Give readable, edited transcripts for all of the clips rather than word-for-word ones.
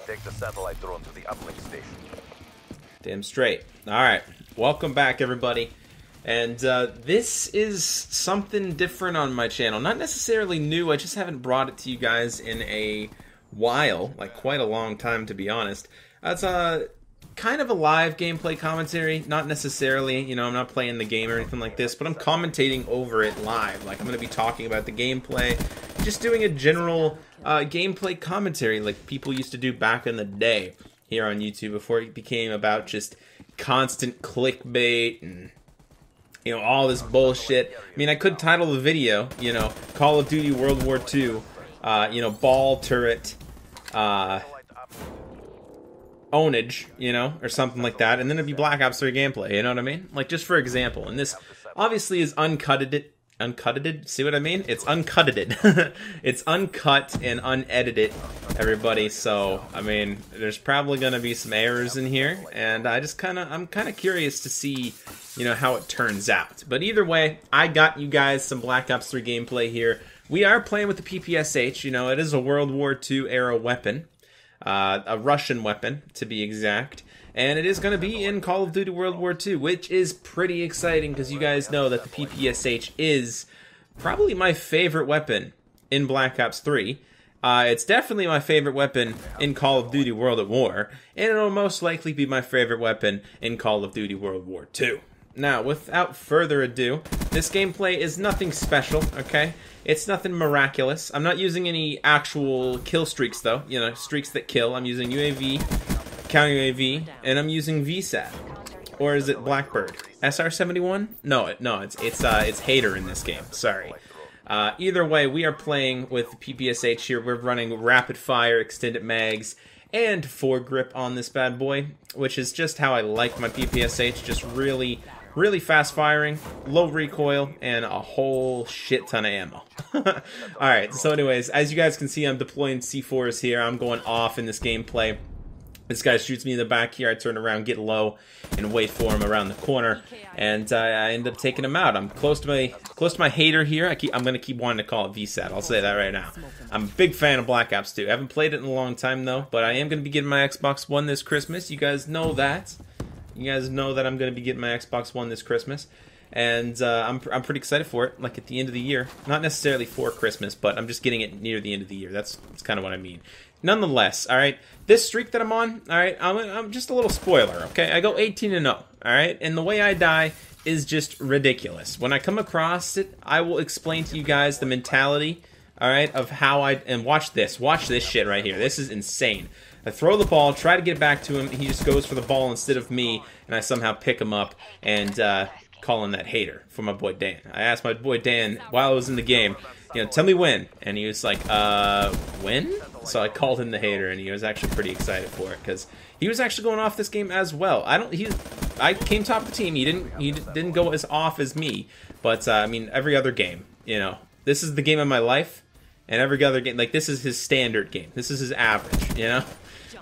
Take the satellite drone to the uplink station. Damn straight. Alright, welcome back everybody. And this is something different on my channel. Not necessarily new, I just haven't brought it to you guys in a while. Like quite a long time, to be honest. It's kind of a live gameplay commentary. Not necessarily, you know, I'm not playing the game or anything like this, but I'm commentating over it live. Like I'm going to be talking about the gameplay. Just doing a general gameplay commentary like people used to do back in the day here on YouTube before it became about just constant clickbait and, you know, all this bullshit. I mean, I could title the video, you know, Call of Duty World War II, you know, ball turret, ownage, you know, or something like that, and then it'd be Black Ops 3 gameplay, you know what I mean? Like, just for example, and this obviously is uncutted, see what I mean? It's uncutted. It's uncut and unedited, everybody, so, I mean, there's probably gonna be some errors in here, and I'm kinda curious to see, you know, how it turns out. But either way, I got you guys some Black Ops 3 gameplay here. We are playing with the PPSH, you know, it is a World War II era weapon. A Russian weapon, to be exact. And it is going to be in Call of Duty World War II, which is pretty exciting because you guys know that the PPSH is probably my favorite weapon in Black Ops 3. It's definitely my favorite weapon in Call of Duty World at War, and it'll most likely be my favorite weapon in Call of Duty World War II. Now, without further ado, this gameplay is nothing special, okay? It's nothing miraculous. I'm not using any actual kill streaks, though. You know, streaks that kill. I'm using UAV, counter UAV, and I'm using VSAT. Or is it Blackbird? SR-71? No, it's Hater in this game. Sorry. Either way, we are playing with PPSH here. We're running rapid fire, extended mags, and foregrip on this bad boy, which is just how I like my PPSH. Just really fast firing, low recoil, and a whole shit ton of ammo. Alright, so anyways, as you guys can see, I'm deploying C4s here. I'm going off in this gameplay. This guy shoots me in the back here. I turn around, get low, and wait for him around the corner, and I end up taking him out. I'm close to my hater here. I'm gonna keep wanting to call it VSAT. I'll say that right now. I'm a big fan of Black Ops 2. I haven't played it in a long time though, but I am gonna be getting my Xbox One this Christmas. You guys know that. You guys know that I'm gonna be getting my Xbox One this Christmas, and I'm pretty excited for it. Like at the end of the year, not necessarily for Christmas, but I'm just getting it near the end of the year. That's kind of what I mean. Nonetheless, all right, this streak that I'm on, all right, I'm just a little spoiler, okay? I go 18-0, all right, and the way I die is just ridiculous. When I come across it, I will explain to you guys the mentality, all right, of how and watch this shit right here. This is insane. I throw the ball, try to get it back to him, he just goes for the ball instead of me, and I somehow pick him up and call him that hater for my boy Dan. I asked my boy Dan while I was in the game, you know, tell me when, and he was like, when? So I called him the hater, and he was actually pretty excited for it because he was actually going off this game as well. I came top of the team. He didn't go as off as me, but I mean, every other game, you know, this is the game of my life, and every other game, like this is his standard game. This is his average, you know.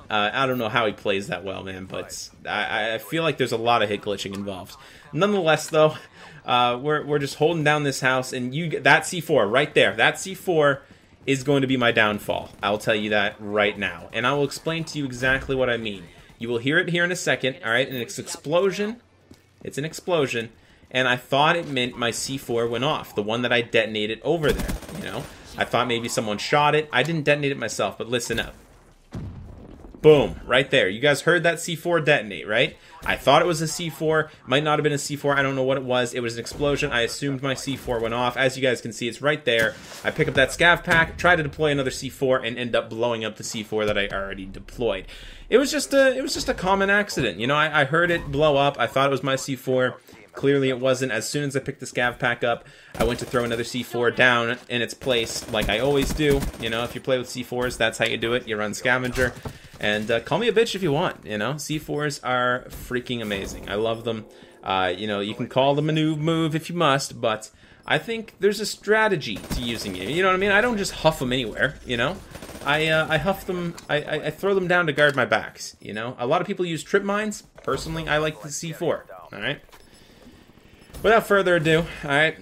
I don't know how he plays that well, man, but I feel like there's a lot of hit glitching involved. Nonetheless, though, we're just holding down this house, and you get that C4 right there. That C4 is going to be my downfall. I'll tell you that right now, and I will explain to you exactly what I mean. You will hear it here in a second, all right? And it's an explosion. It's an explosion, and I thought it meant my C4 went off, the one that I detonated over there. You know, I thought maybe someone shot it. I didn't detonate it myself, but listen up. Boom, right there. You guys heard that C4 detonate, right? I thought it was a C4. Might not have been a C4. I don't know what it was. It was an explosion. I assumed my C4 went off. As you guys can see, it's right there. I pick up that scav pack, try to deploy another C4, and end up blowing up the C4 that I already deployed. It was just a common accident. You know, I heard it blow up. I thought it was my C4. Clearly it wasn't. As soon as I picked the scav pack up, I went to throw another C4 down in its place, like I always do. You know, if you play with C4s, that's how you do it. You run scavenger. And call me a bitch if you want, you know. C4s are freaking amazing. I love them. You know, you can call them a noob move if you must, but I think there's a strategy to using it. You know what I mean? I don't just huff them anywhere, you know. I huff them, I throw them down to guard my backs, you know. A lot of people use trip mines. Personally, I like the C4, alright? Without further ado, alright,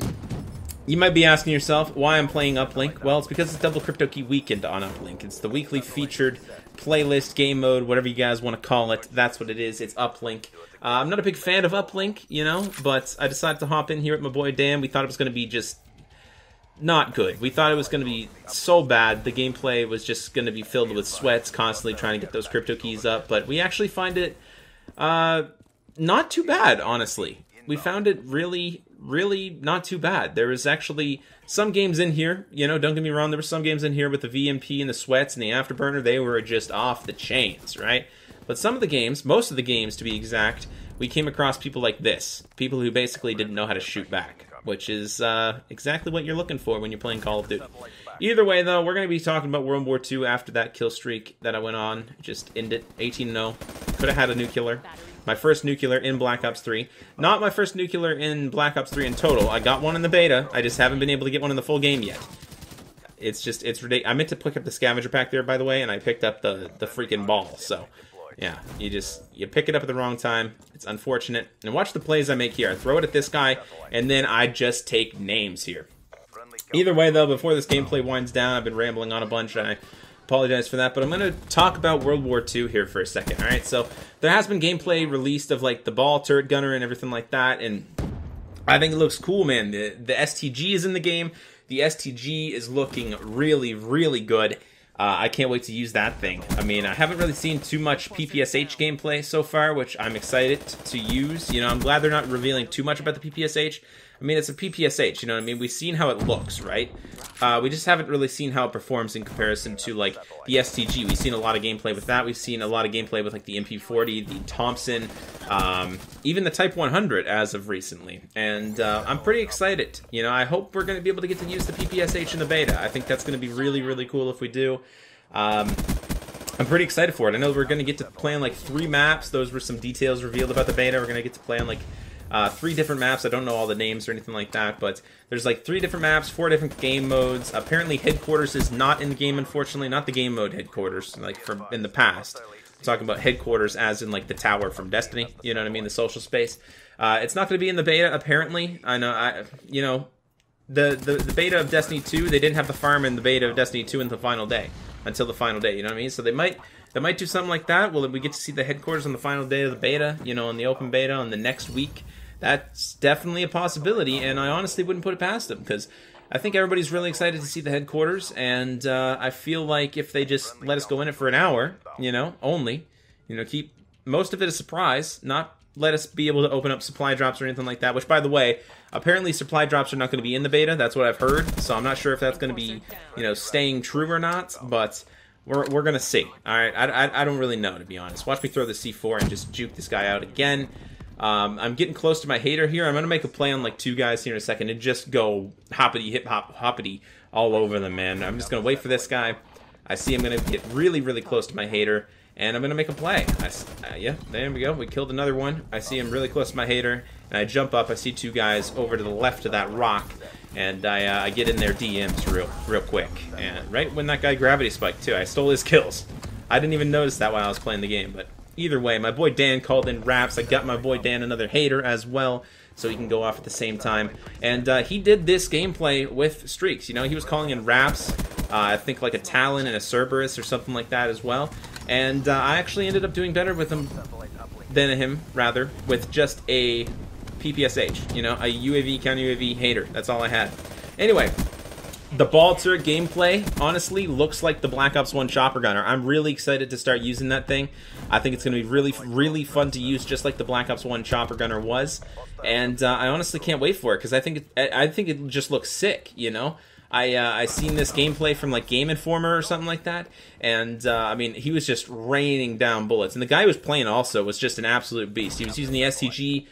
You might be asking yourself why I'm playing Uplink. Well, it's because it's Double Crypto Key Weekend on Uplink. It's the weekly featured playlist, game mode, whatever you guys want to call it. That's what it is. It's Uplink. I'm not a big fan of Uplink, you know, but I decided to hop in here with my boy Dan. We thought it was going to be just not good. We thought it was going to be so bad. The gameplay was just going to be filled with sweats, constantly trying to get those crypto keys up. But we actually find it not too bad, honestly. We found it really not too bad. There was actually some games in here, you know, don't get me wrong, there were some games in here with the VMP and the sweats and the afterburner, they were just off the chains, right? But some of the games, most of the games to be exact, we came across people like this. People who basically didn't know how to shoot back, which is exactly what you're looking for when you're playing Call of Duty. Either way, though, we're going to be talking about World War II after that kill streak that I went on. Just ended 18-0. Could have had a nuclear. My first nuclear in Black Ops 3. Not my first nuclear in Black Ops 3 in total. I got one in the beta. I just haven't been able to get one in the full game yet. It's ridiculous. I meant to pick up the scavenger pack there, by the way, and I picked up the freaking ball. So, yeah, you pick it up at the wrong time. It's unfortunate. And watch the plays I make here. I throw it at this guy, and then I just take names here. Either way, though, before this gameplay winds down, I've been rambling on a bunch, and I apologize for that, but I'm going to talk about World War II here for a second, alright? So, there has been gameplay released of, like, the ball turret gunner and everything like that, and I think it looks cool, man. The STG is in the game. The STG is looking really good. I can't wait to use that thing. I mean, I haven't really seen too much PPSH gameplay so far, which I'm excited to use. You know, I'm glad they're not revealing too much about the PPSH. I mean, it's a PPSH, you know what I mean? We've seen how it looks, right? We just haven't really seen how it performs in comparison to, like, the STG. We've seen a lot of gameplay with that. We've seen a lot of gameplay with, like, the MP40, the Thompson, even the Type 100 as of recently. And I'm pretty excited. You know, I hope we're going to be able to get to use the PPSH in the beta. I think that's going to be really cool if we do. I'm pretty excited for it. I know we're going to get to play on, like, 3 maps. Those were some details revealed about the beta. We're going to get to play on, like, 3 different maps. I don't know all the names or anything like that, but there's like 3 different maps, 4 different game modes. Apparently headquarters is not in the game, unfortunately. Not the game mode headquarters, like from in the past. I'm talking about headquarters as in like the tower from Destiny, you know what I mean, the social space. It's not going to be in the beta, apparently. I know, you know, the beta of Destiny 2, they didn't have the farm in the beta of Destiny 2 until the final day, you know what I mean? So they might do something like that. Will we get to see the headquarters on the final day of the beta, you know, on the open beta on the next week? That's definitely a possibility, and I honestly wouldn't put it past them, because I think everybody's really excited to see the headquarters, and I feel like if they just let us go in it for an hour, you know, only, you know, keep most of it a surprise, not let us be able to open up supply drops or anything like that, which, by the way, apparently supply drops are not going to be in the beta. That's what I've heard, so I'm not sure if that's going to be, you know, staying true or not, but we're going to see. All right, I don't really know, to be honest. Watch me throw the C4 and just juke this guy out again. I'm getting close to my hater here. I'm going to make a play on like 2 guys here in a second and just go hoppity, hip-hop, hoppity all over them, man. I'm just going to wait for this guy. I see I'm going to get really close to my hater, and I'm going to make a play. Yeah, there we go. We killed another one. I see him really close to my hater, and I jump up. I see 2 guys over to the left of that rock, and I get in their DMs real quick. And right when that guy gravity spiked, too, I stole his kills. I didn't even notice that while I was playing the game, but either way, my boy Dan called in raps. I got my boy Dan another hater as well, so he can go off at the same time. And he did this gameplay with streaks. You know, he was calling in raps. I think like a Talon and a Cerberus or something like that as well. And I actually ended up doing better with him than him, rather, with just a PPSH. You know, a UAV, counter UAV hater. That's all I had. Anyway, the ball turret gameplay, honestly, looks like the Black Ops 1 chopper gunner. I'm really excited to start using that thing. I think it's going to be really fun to use, just like the Black Ops 1 chopper gunner was. And I honestly can't wait for it, because I think it just looks sick, you know? I seen this gameplay from like Game Informer or something like that, and I mean, he was just raining down bullets. And the guy who was playing also was just an absolute beast. He was using the STG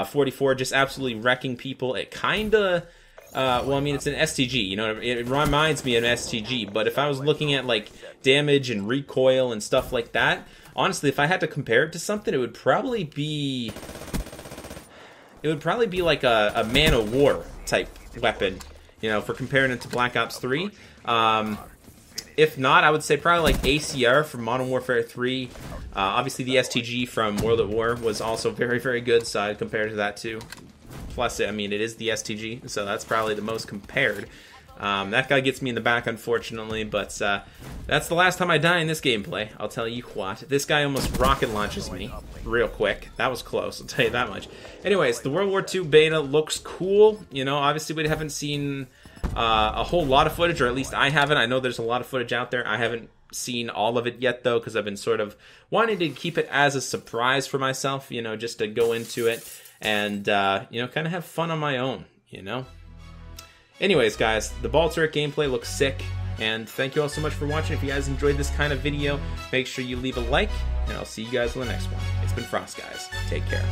44, just absolutely wrecking people. It kind of... well, I mean, it's an STG, you know, it reminds me of an STG, but if I was looking at, like, damage and recoil and stuff like that, honestly, if I had to compare it to something, it would probably be like a Man of War type weapon, you know, for comparing it to Black Ops 3. If not, I would say probably like ACR from Modern Warfare 3. Obviously, the STG from World at War was also very good, so I'd compare it to that too. plus, I mean, it is the STG, so that's probably the most compared. That guy gets me in the back, unfortunately, but that's the last time I die in this gameplay. I'll tell you what. This guy almost rocket launches me real quick. That was close, I'll tell you that much. Anyways, the World War II beta looks cool. You know, obviously we haven't seen a whole lot of footage, or at least I haven't. I know there's a lot of footage out there. I haven't seen all of it yet, though, because I've been sort of wanting to keep it as a surprise for myself, you know, just to go into it and, you know, kind of have fun on my own, you know? Anyways, guys, the ball turret gameplay looks sick, and thank you all so much for watching. If you guys enjoyed this kind of video, make sure you leave a like, and I'll see you guys in the next one. It's been Frost, guys. Take care.